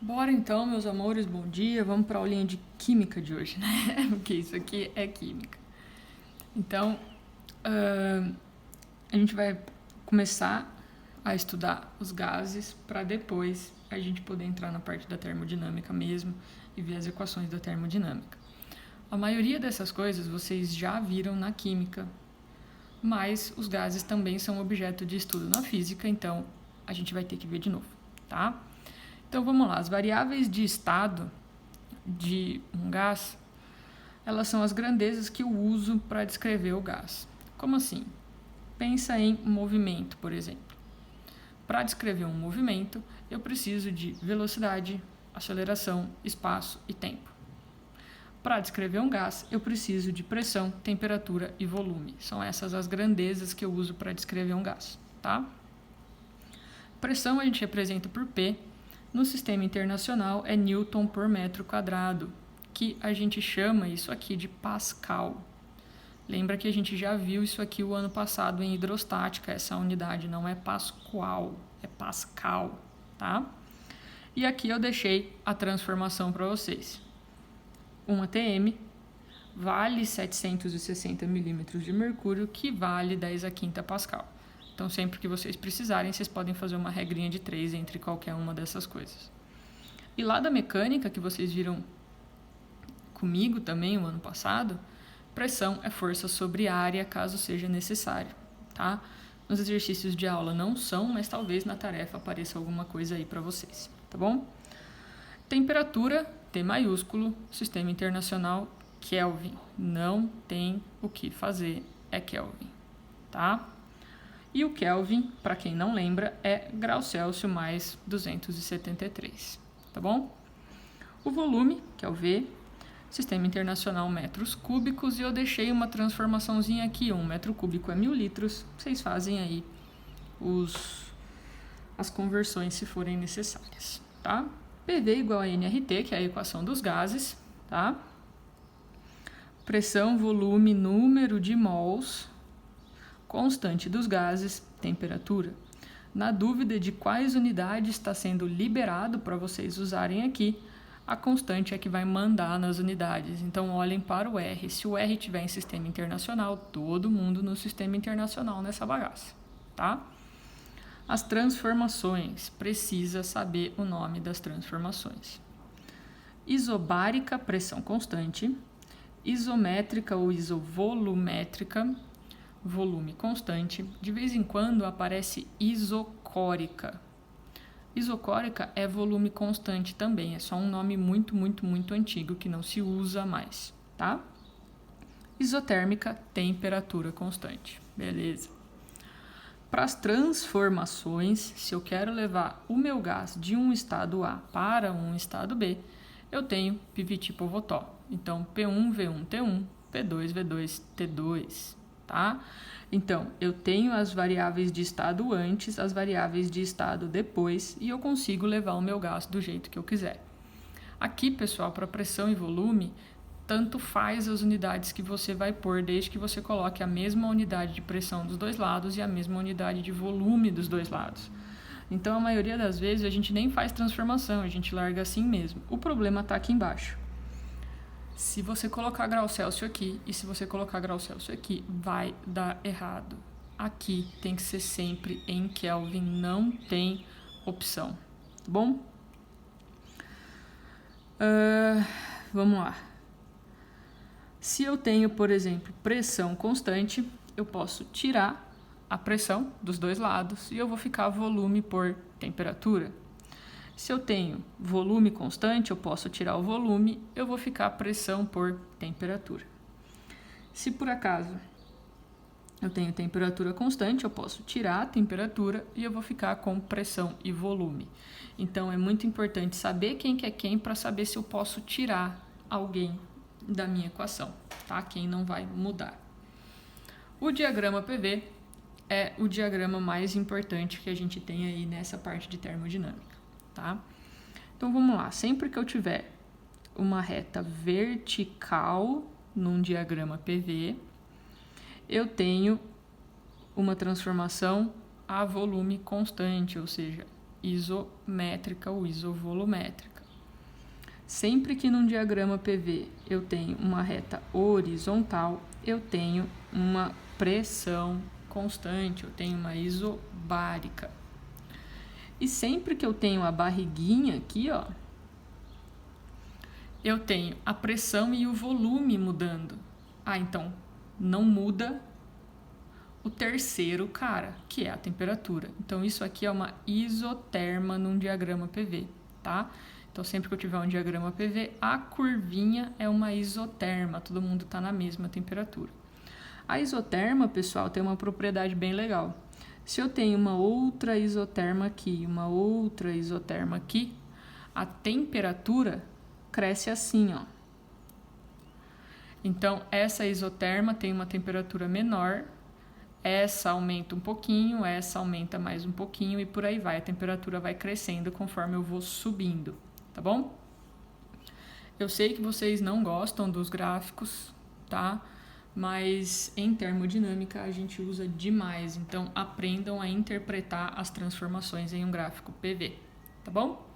Bora então, meus amores, bom dia. Vamos para a aulinha de química de hoje, né? Porque isso aqui é química. Então, a gente vai começar a estudar os gases para depois a gente poder entrar na parte da termodinâmica mesmo e ver as equações da termodinâmica. A maioria dessas coisas vocês já viram na química, mas os gases também são objeto de estudo na física, então a gente vai ter que ver de novo, tá? Então vamos lá, as variáveis de estado de um gás, elas são as grandezas que eu uso para descrever o gás. Como assim? Pensa em movimento, por exemplo. Para descrever um movimento, eu preciso de velocidade, aceleração, espaço e tempo. Para descrever um gás, eu preciso de pressão, temperatura e volume. São essas as grandezas que eu uso para descrever um gás, tá? Pressão a gente representa por P. No sistema internacional é Newton por metro quadrado, que a gente chama isso aqui de Pascal. Lembra que a gente já viu isso aqui o ano passado em hidrostática, essa unidade não é Pascal, é Pascal, tá? E aqui eu deixei a transformação para vocês. 1 atm vale 760 milímetros de mercúrio, que vale 10 a quinta Pascal. Então, sempre que vocês precisarem, vocês podem fazer uma regrinha de 3 entre qualquer uma dessas coisas. E lá da mecânica, que vocês viram comigo também o ano passado, pressão é força sobre área, caso seja necessário, tá? Nos exercícios de aula não são, mas talvez na tarefa apareça alguma coisa aí para vocês, tá bom? Temperatura, T maiúsculo, sistema internacional, Kelvin. Não tem o que fazer, é Kelvin, tá? E o Kelvin, para quem não lembra, é grau Celsius mais 273, tá bom? O volume, que é o V, sistema internacional metros cúbicos, e eu deixei uma transformaçãozinha aqui, 1 metro cúbico é 1000 litros, vocês fazem aí as conversões se forem necessárias, tá? PV igual a nRT, que é a equação dos gases, tá? Pressão, volume, número de mols, constante dos gases, temperatura. Na dúvida de quais unidades está sendo liberado para vocês usarem aqui, a constante é que vai mandar nas unidades. Então, olhem para o R. Se o R estiver em sistema internacional, todo mundo no sistema internacional nessa bagaça, tá? As transformações. Precisa saber o nome das transformações. Isobárica, pressão constante. Isométrica ou isovolumétrica, volume constante. De vez em quando aparece isocórica. Isocórica é volume constante também, é só um nome muito antigo que não se usa mais, tá? Isotérmica, temperatura constante, beleza. Para as transformações, se eu quero levar o meu gás de um estado A para um estado B, eu tenho Pivot-Povetov. Então, P1, V1, T1, P2, V2, T2, tá? Então, eu tenho as variáveis de estado antes, as variáveis de estado depois, e eu consigo levar o meu gás do jeito que eu quiser. Aqui, pessoal, para pressão e volume, tanto faz as unidades que você vai pôr, desde que você coloque a mesma unidade de pressão dos dois lados e a mesma unidade de volume dos dois lados. Então, a maioria das vezes, a gente nem faz transformação, a gente larga assim mesmo. O problema está aqui embaixo. Se você colocar grau Celsius aqui e se você colocar grau Celsius aqui, vai dar errado. Aqui tem que ser sempre em Kelvin, não tem opção, tá bom? Vamos lá. Se eu tenho, por exemplo, pressão constante, eu posso tirar a pressão dos dois lados e eu vou ficar volume por temperatura. Se eu tenho volume constante, eu posso tirar o volume, eu vou ficar pressão por temperatura. Se por acaso eu tenho temperatura constante, eu posso tirar a temperatura e eu vou ficar com pressão e volume. Então, é muito importante saber quem que é quem para saber se eu posso tirar alguém da minha equação, tá? Quem não vai mudar. O diagrama PV é o diagrama mais importante que a gente tem aí nessa parte de termodinâmica. Tá? Então vamos lá, sempre que eu tiver uma reta vertical num diagrama PV, eu tenho uma transformação a volume constante, ou seja, isométrica ou isovolumétrica. Sempre que num diagrama PV eu tenho uma reta horizontal, eu tenho uma pressão constante, eu tenho uma isobárica. E sempre que eu tenho a barriguinha aqui, ó, eu tenho a pressão e o volume mudando. Então não muda o terceiro cara, que é a temperatura. Então isso aqui é uma isoterma num diagrama PV, tá? Então sempre que eu tiver um diagrama PV, a curvinha é uma isoterma, todo mundo está na mesma temperatura. A isoterma, pessoal, tem uma propriedade bem legal. Se eu tenho uma outra isoterma aqui, uma outra isoterma aqui, a temperatura cresce assim, ó. Então, essa isoterma tem uma temperatura menor, essa aumenta um pouquinho, essa aumenta mais um pouquinho e por aí vai. A temperatura vai crescendo conforme eu vou subindo, tá bom? Eu sei que vocês não gostam dos gráficos, tá? Mas em termodinâmica a gente usa demais, então aprendam a interpretar as transformações em um gráfico PV, tá bom?